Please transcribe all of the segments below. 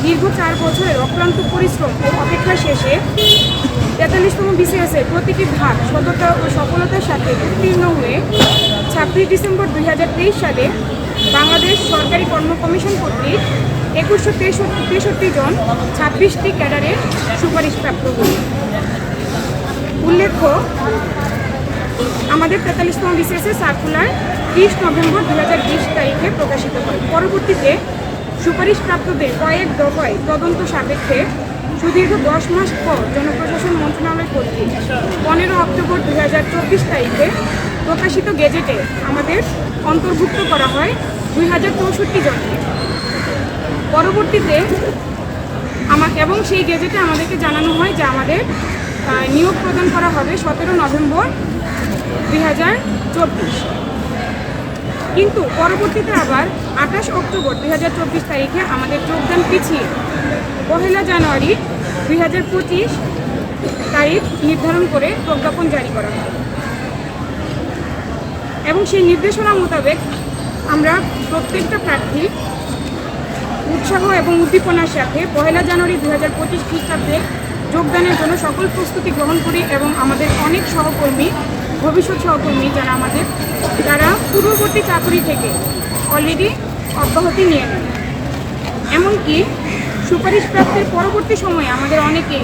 দীর্ঘ 4 বছরের অক্লান্ত পরিশ্রম ও অপেক্ষা শেষে 43তম বিসিএসের প্রতিটি ধাপ সততা ও সফলতার সাথে উত্তীর্ণ হয়ে 26 ডিসেম্বর 2023 সালে বাংলাদেশ সরকারি কর্ম কমিশন কর্তৃক 2163 জন 26টি ক্যাডারের সুপারিশপ্রাপ্ত হল। উল্লেখ্য, আমাদের 43তম বিসিএসের সার্কুলার 30 নভেম্বর 2020 তারিখে প্রকাশিত হয়। পরবর্তীতে সুপারিশপ্রাপ্তদের কয়েক দফায় তদন্ত সাপেক্ষে সুদীর্ঘ 10 মাস পর জনপ্রশাসন মন্ত্রণালয় কর্তৃক 15 অক্টোবর 2024 তারিখে প্রকাশিত গেজেটে আমাদের অন্তর্ভুক্ত করা হয় 2064 জনকে। পরবর্তীতে এবং সেই গেজেটে আমাদেরকে জানানো হয় যে আমাদের নিয়োগ প্রদান করা হবে 17 নভেম্বর 2024। কিন্তু পরবর্তীতে আবার 28 অক্টোবর 2024 তারিখে আমাদের যোগদান পিছিয়ে 1 জানুয়ারি 2025 তারিখ নির্ধারণ করে প্রজ্ঞাপন জারি করা হয় এবং সেই নির্দেশনা মোতাবেক আমরা প্রত্যেকটা প্রার্থী উৎসাহ এবং উদ্দীপনার সাথে 1 জানুয়ারি 2025 খ্রিস্টাব্দে যোগদানের জন্য সকল প্রস্তুতি গ্রহণ করি এবং আমাদের অনেক সহকর্মী, ভবিষ্যৎ সহকর্মী যারা পূর্ববর্তী চাকরি থেকে অলরেডি অব্যাহতি নিয়ে নেন। এমনকি সুপারিশ প্রাপ্তির পরবর্তী সময়ে আমাদের অনেকেই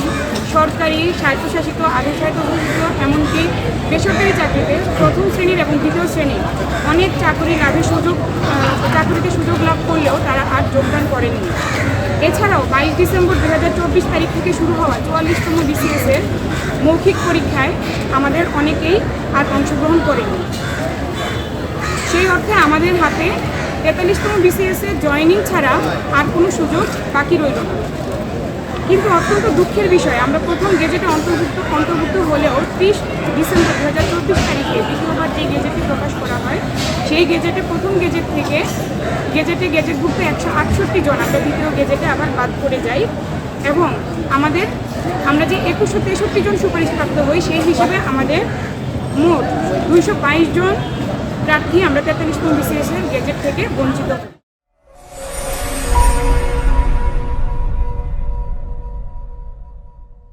সরকারি, স্বায়ত্তশাসিত, আধা স্বায়ত্তশাসিত এমনকি বেসরকারি চাকরিতে প্রথম শ্রেণীর এবং দ্বিতীয় শ্রেণীর অনেক চাকরিতে সুযোগ লাভ করলেও তারা আর যোগদান করেনি। এছাড়াও 22 ডিসেম্বর 2024 তারিখ থেকে শুরু হওয়া 44তম বিসিএসের মৌখিক পরীক্ষায় আমাদের অনেকেই আর অংশগ্রহণ করেনি। সেই অর্থে আমাদের হাতে 43তম বিসিএসের জয়েনিং ছাড়া আর কোনো সুযোগ বাকি রইল না। কিন্তু অত্যন্ত দুঃখের বিষয়, আমরা প্রথম গেজেটে অন্তর্ভুক্ত হলেও 30 ডিসেম্বর 2024 তারিখে দ্বিতীয়বার যে গেজেটটি প্রকাশ করা হয় সেই গেজেটে প্রথম গেজেট থেকে গেজেটভুক্ত 168 জন আমরা দ্বিতীয় গেজেটে আবার বাদ করে যাই এবং আমরা যে 2163 জন সুপারিশপ্রাপ্ত হই সেই হিসেবে আমাদের মোট 222 জন প্রার্থী আমরা 43তম বিসিএসের গেজেট থেকে বঞ্চিত হই।